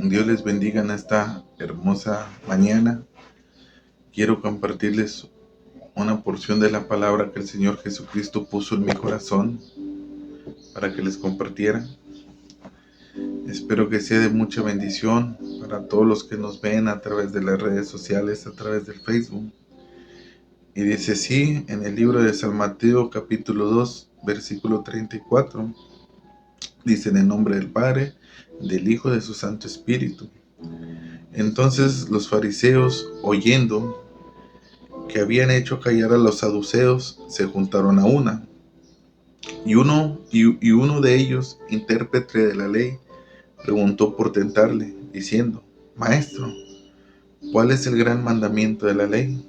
Dios les bendiga en esta hermosa mañana. Quiero compartirles una porción de la palabra que el Señor Jesucristo puso en mi corazón para que les compartiera. Espero que sea de mucha bendición para todos los que nos ven a través de las redes sociales, a través del Facebook. Y dice así en el libro de San Mateo capítulo 2, versículo 34. Dice: en el nombre del Padre, del Hijo y de su Santo Espíritu. Entonces los fariseos, oyendo que habían hecho callar a los saduceos, se juntaron a una. Y uno de ellos, intérprete de la ley, preguntó por tentarle, diciendo: Maestro, ¿cuál es el gran mandamiento de la ley?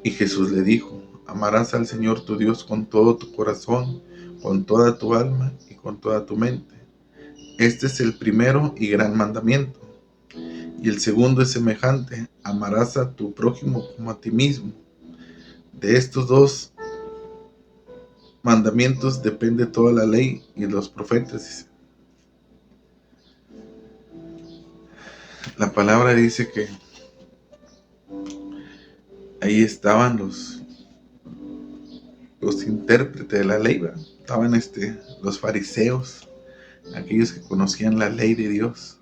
Y Jesús le dijo: amarás al Señor tu Dios con todo tu corazón, con toda tu alma y con toda tu mente. Este es el primero y gran mandamiento. Y el segundo es semejante: amarás a tu prójimo como a ti mismo. De estos dos mandamientos depende toda la ley y los profetas. La palabra dice que ahí estaban los intérpretes de la ley, ¿verdad? Estaban los fariseos, aquellos que conocían la ley de Dios.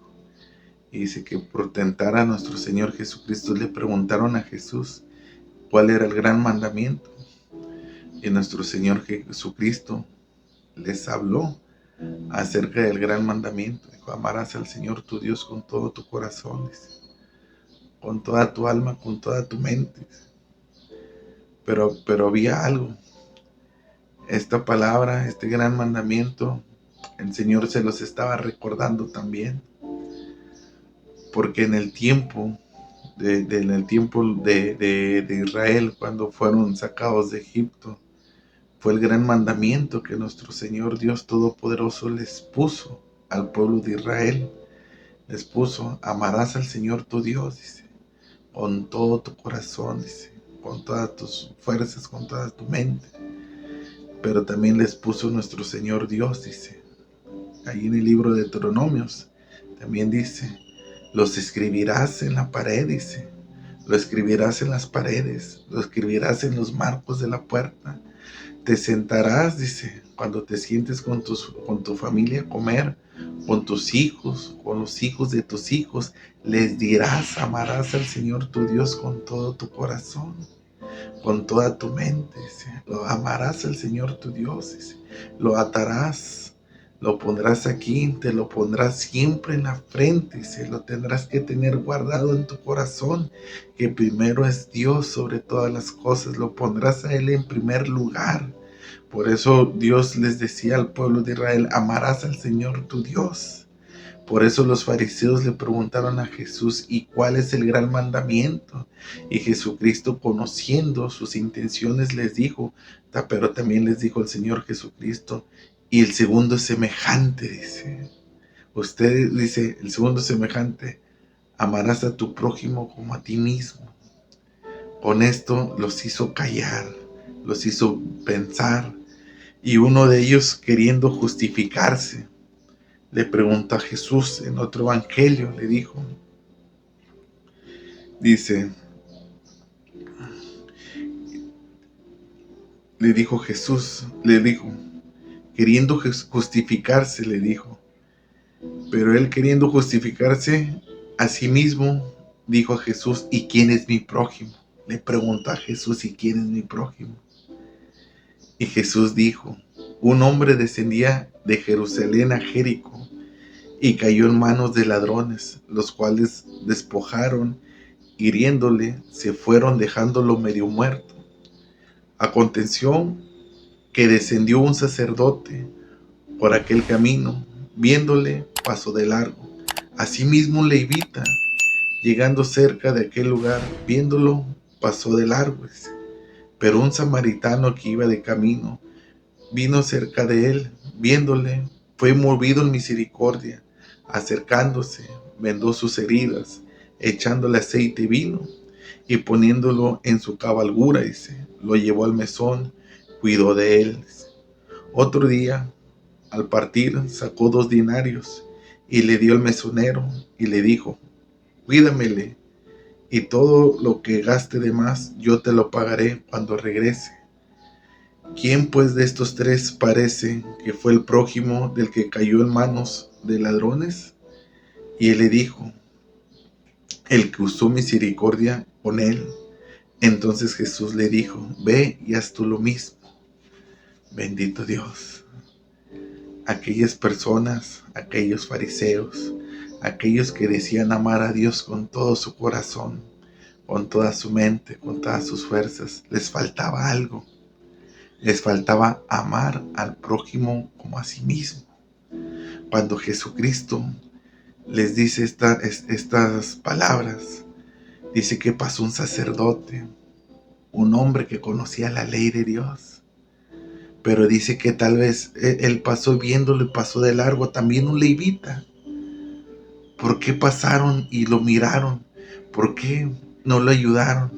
Y dice que por tentar a nuestro Señor Jesucristo le preguntaron a Jesús cuál era el gran mandamiento. Y nuestro Señor Jesucristo les habló acerca del gran mandamiento. Dijo: amarás al Señor tu Dios con todo tu corazón, dice, con toda tu alma, con toda tu mente. Pero había algo. Esta palabra, este gran mandamiento, el Señor se los estaba recordando también. Porque en el tiempo de Israel, cuando fueron sacados de Egipto, fue el gran mandamiento que nuestro Señor Dios Todopoderoso les puso al pueblo de Israel. Les puso: amarás al Señor tu Dios, dice, con todo tu corazón, dice, con todas tus fuerzas, con toda tu mente. Pero también les puso nuestro Señor Dios, dice, ahí en el libro de Deuteronomios, también dice: los escribirás en la pared, dice, lo escribirás en las paredes, lo escribirás en los marcos de la puerta. Te sentarás, dice, cuando te sientes con tu familia a comer, con tus hijos, con los hijos de tus hijos, les dirás: amarás al Señor tu Dios con todo tu corazón, con toda tu mente, dice. Lo amarás al Señor tu Dios, dice. Lo atarás, lo pondrás aquí, te lo pondrás siempre en la frente, dice. Lo tendrás que tener guardado en tu corazón, que primero es Dios sobre todas las cosas. Lo pondrás a Él en primer lugar. Por eso Dios les decía al pueblo de Israel: amarás al Señor tu Dios. Por eso los fariseos le preguntaron a Jesús: ¿y cuál es el gran mandamiento? Y Jesucristo, conociendo sus intenciones, les dijo, pero también les dijo el Señor Jesucristo: y el segundo es semejante, dice. Usted dice, el segundo es semejante: amarás a tu prójimo como a ti mismo. Con esto los hizo callar, los hizo pensar. Y uno de ellos, queriendo justificarse, le preguntó a Jesús en otro evangelio, le dijo Jesús, queriendo justificarse, le dijo, pero él, queriendo justificarse a sí mismo, dijo a Jesús: ¿y quién es mi prójimo? Le preguntó a Jesús: ¿y quién es mi prójimo? Y Jesús dijo: un hombre descendía de Jerusalén a Jericó y cayó en manos de ladrones, los cuales despojaron, hiriéndole, se fueron dejándolo medio muerto. Aconteció que descendió un sacerdote por aquel camino, viéndole, pasó de largo. Asimismo un levita, llegando cerca de aquel lugar, viéndolo, pasó de largo. Pero un samaritano que iba de camino, vino cerca de él, viéndole, fue movido en misericordia, acercándose, vendó sus heridas, echándole aceite y vino, y poniéndolo en su cabalgura, dice, lo llevó al mesón, cuidó de él. Otro día, al partir, sacó 2 denarios y le dio el mesonero y le dijo: cuídamele, y todo lo que gaste de más yo te lo pagaré cuando regrese. ¿Quién pues de estos tres parece que fue el prójimo del que cayó en manos de ladrones? Y él le dijo: el que usó misericordia con él. Entonces Jesús le dijo: ve y haz tú lo mismo. Bendito Dios. Aquellas personas, aquellos fariseos, aquellos que decían amar a Dios con todo su corazón, con toda su mente, con todas sus fuerzas, les faltaba algo. Les faltaba amar al prójimo como a sí mismo. Cuando Jesucristo les dice estas palabras, dice que pasó un sacerdote, un hombre que conocía la ley de Dios, pero dice que tal vez él pasó viéndolo y pasó de largo. También un levita. ¿Por qué pasaron y lo miraron? ¿Por qué no lo ayudaron?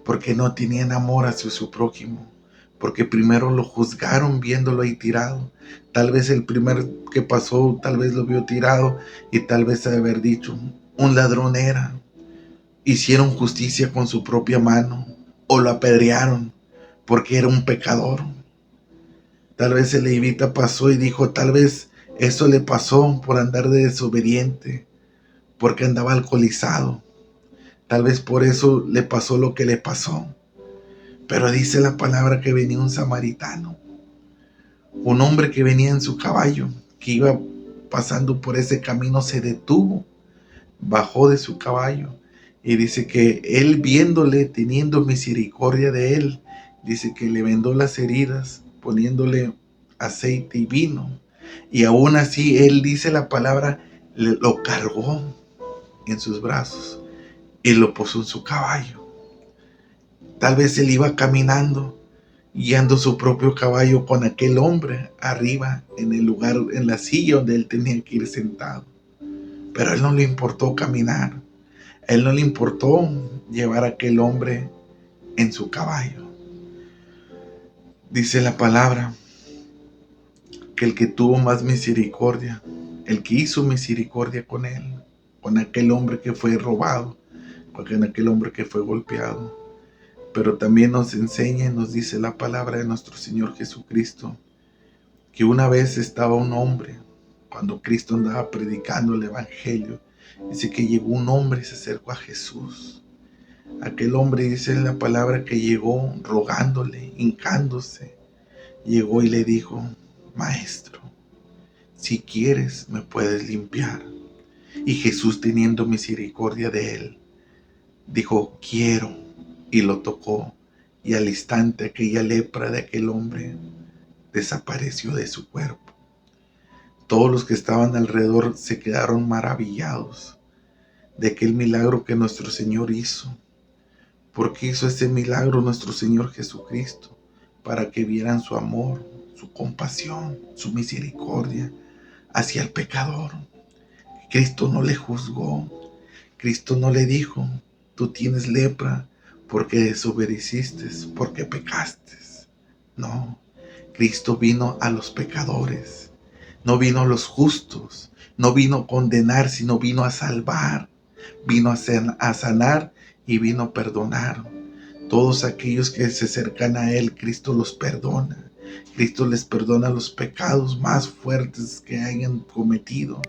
Porque no tenían amor hacia su prójimo. Porque primero lo juzgaron viéndolo ahí tirado. Tal vez el primer que pasó, tal vez lo vio tirado y tal vez haber dicho: un ladrón era. Hicieron justicia con su propia mano o lo apedrearon porque era un pecador. Tal vez el levita pasó y dijo: tal vez eso le pasó por andar de desobediente, porque andaba alcoholizado. Tal vez por eso le pasó lo que le pasó. Pero dice la palabra que venía un samaritano, un hombre que venía en su caballo, que iba pasando por ese camino, se detuvo, bajó de su caballo y dice que él, viéndole, teniendo misericordia de él, dice que le vendó las heridas, poniéndole aceite y vino, y aún así él, dice la palabra, lo cargó en sus brazos y lo puso en su caballo. Tal vez él iba caminando, guiando su propio caballo con aquel hombre arriba en el lugar, en la silla donde él tenía que ir sentado. Pero a él no le importó caminar. A él no le importó llevar a aquel hombre en su caballo. Dice la palabra que el que tuvo más misericordia, el que hizo misericordia con él, con aquel hombre que fue robado, con aquel hombre que fue golpeado. Pero también nos enseña y nos dice la palabra de nuestro Señor Jesucristo, que una vez estaba un hombre, cuando Cristo andaba predicando el Evangelio, dice que llegó un hombre y se acercó a Jesús. Aquel hombre, dice la palabra, que llegó rogándole, hincándose, llegó y le dijo: maestro, si quieres me puedes limpiar. Y Jesús, teniendo misericordia de él, dijo: quiero, y lo tocó, y al instante aquella lepra de aquel hombre desapareció de su cuerpo. Todos los que estaban alrededor se quedaron maravillados de aquel milagro que nuestro Señor hizo. ¿Por qué hizo ese milagro nuestro Señor Jesucristo? Para que vieran su amor, su compasión, su misericordia hacia el pecador. Cristo no le juzgó. Cristo no le dijo: tú tienes lepra porque desobedeciste, porque pecaste. No, Cristo vino a los pecadores. No vino a los justos, no vino a condenar, sino vino a salvar, vino a sanar y vino a perdonar. Todos aquellos que se acercan a Él, Cristo los perdona. Cristo les perdona los pecados más fuertes que hayan cometido.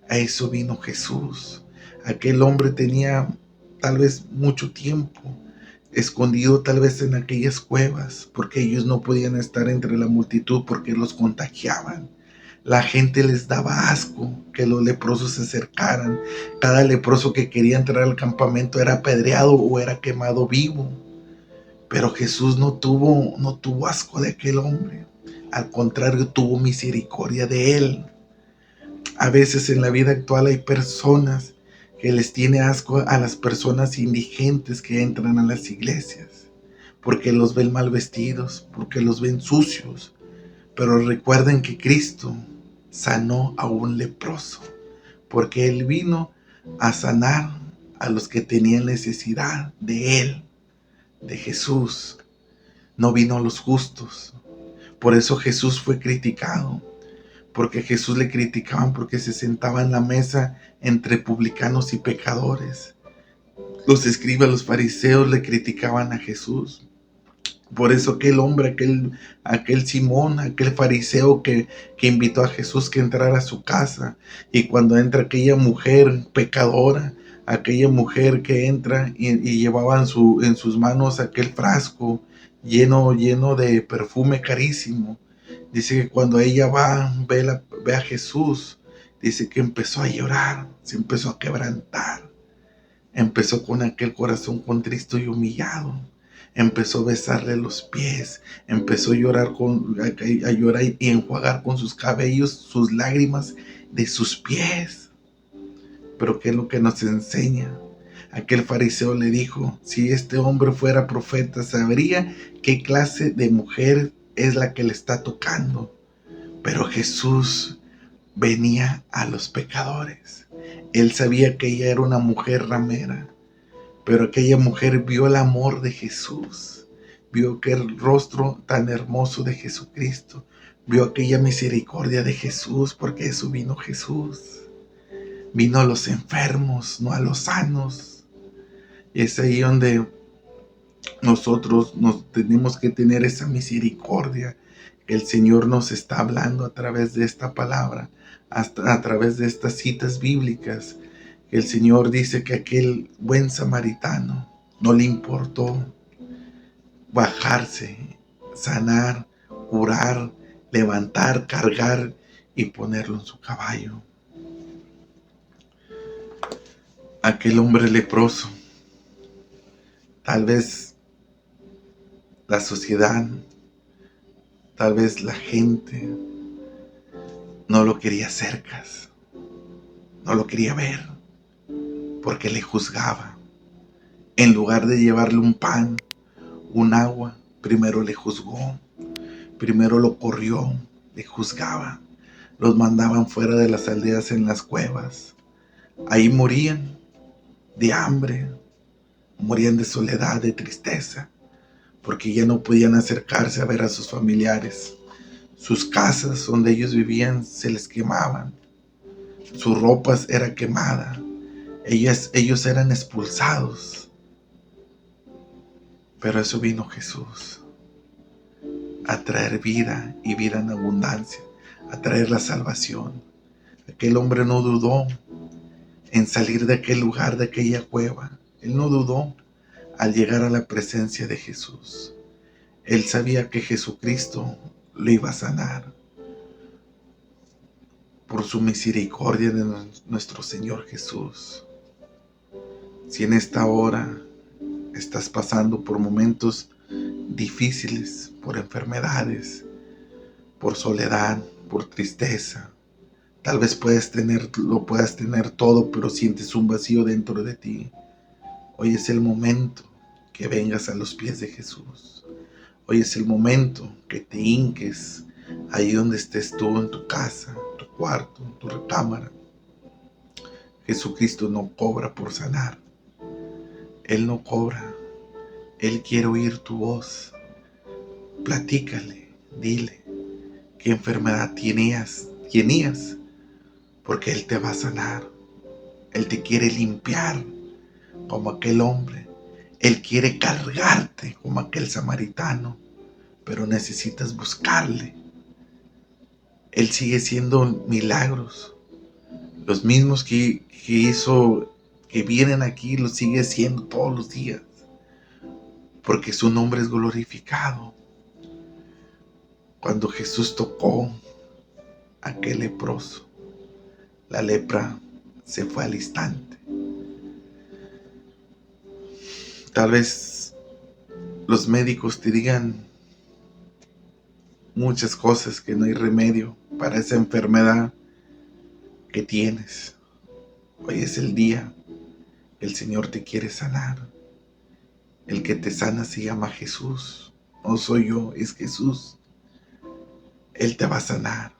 A eso vino Jesús. Aquel hombre tenía tal vez mucho tiempo escondido, tal vez en aquellas cuevas, porque ellos no podían estar entre la multitud porque los contagiaban. La gente les daba asco que los leprosos se acercaran. Cada leproso que quería entrar al campamento era apedreado o era quemado vivo. Pero Jesús no tuvo asco de aquel hombre. Al contrario, tuvo misericordia de él. A veces en la vida actual hay personas que les tiene asco a las personas indigentes que entran a las iglesias, porque los ven mal vestidos, porque los ven sucios. Pero recuerden que Cristo sanó a un leproso, porque Él vino a sanar a los que tenían necesidad de Él, de Jesús. No vino a los justos. Por eso Jesús fue criticado, porque Jesús le criticaban porque se sentaba en la mesa entre publicanos y pecadores. Los escribas, los fariseos le criticaban a Jesús. Por eso aquel hombre, aquel Simón, aquel fariseo que invitó a Jesús que entrara a su casa, y cuando entra aquella mujer pecadora, aquella mujer que entra y llevaba en sus manos aquel frasco lleno de perfume carísimo, dice que cuando ella ve a Jesús, dice que empezó a llorar, se empezó a quebrantar, empezó con aquel corazón contristo y humillado. Empezó a besarle los pies, empezó a llorar, a llorar y enjuagar con sus cabellos sus lágrimas de sus pies. Pero ¿qué es lo que nos enseña? Aquel fariseo le dijo, si este hombre fuera profeta, sabría qué clase de mujer es la que le está tocando. Pero Jesús venía a los pecadores. Él sabía que ella era una mujer ramera. Pero aquella mujer vio el amor de Jesús, vio aquel rostro tan hermoso de Jesucristo, vio aquella misericordia de Jesús, porque eso vino Jesús. Vino a los enfermos, no a los sanos. Y es ahí donde nosotros nos tenemos que tener esa misericordia que el Señor nos está hablando a través de esta palabra, hasta a través de estas citas bíblicas. El Señor dice que aquel buen samaritano no le importó bajarse, sanar, curar, levantar, cargar y ponerlo en su caballo. Aquel hombre leproso, tal vez la sociedad, tal vez la gente no lo quería cerca, no lo quería ver, porque le juzgaba. En lugar de llevarle un pan, un agua, primero le juzgó, primero lo corrió, le juzgaba, los mandaban fuera de las aldeas en las cuevas. Ahí morían de hambre, morían de soledad, de tristeza, porque ya no podían acercarse a ver a sus familiares. Sus casas donde ellos vivían se les quemaban, sus ropas eran quemadas, ellos eran expulsados. Pero eso vino Jesús, a traer vida y vida en abundancia, a traer la salvación. Aquel hombre no dudó en salir de aquel lugar, de aquella cueva. Él no dudó al llegar a la presencia de Jesús. Él sabía que Jesucristo lo iba a sanar por su misericordia de nuestro Señor Jesús. Si en esta hora estás pasando por momentos difíciles, por enfermedades, por soledad, por tristeza, tal vez lo puedas tener todo, pero sientes un vacío dentro de ti. Hoy es el momento que vengas a los pies de Jesús. Hoy es el momento que te hinques ahí donde estés tú, en tu casa, en tu cuarto, en tu recámara. Jesucristo no cobra por sanar. Él no cobra. Él quiere oír tu voz. Platícale, dile qué enfermedad tenías, porque Él te va a sanar. Él te quiere limpiar como aquel hombre. Él quiere cargarte como aquel samaritano, pero necesitas buscarle. Él sigue haciendo milagros. Los mismos que hizo, que vienen aquí, los sigue haciendo todos los días, porque su nombre es glorificado. Cuando Jesús tocó a aquel leproso, la lepra se fue al instante. Tal vez los médicos te digan muchas cosas, que no hay remedio para esa enfermedad que tienes. Hoy es el día que el Señor te quiere sanar. El que te sana se llama Jesús. No soy yo, es Jesús. Él te va a sanar.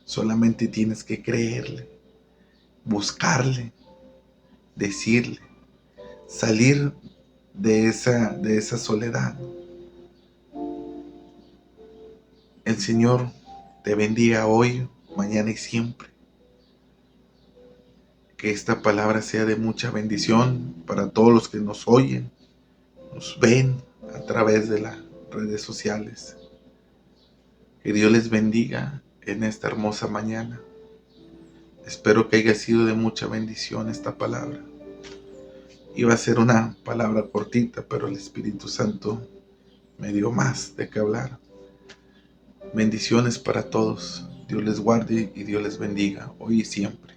Solamente tienes que creerle, buscarle, decirle, salir de esa soledad. El Señor te bendiga hoy, mañana y siempre. Que esta palabra sea de mucha bendición para todos los que nos oyen, nos ven a través de las redes sociales. Que Dios les bendiga en esta hermosa mañana. Espero que haya sido de mucha bendición esta palabra. Iba a ser una palabra cortita, pero el Espíritu Santo me dio más de qué hablar. Bendiciones para todos. Dios les guarde y Dios les bendiga hoy y siempre.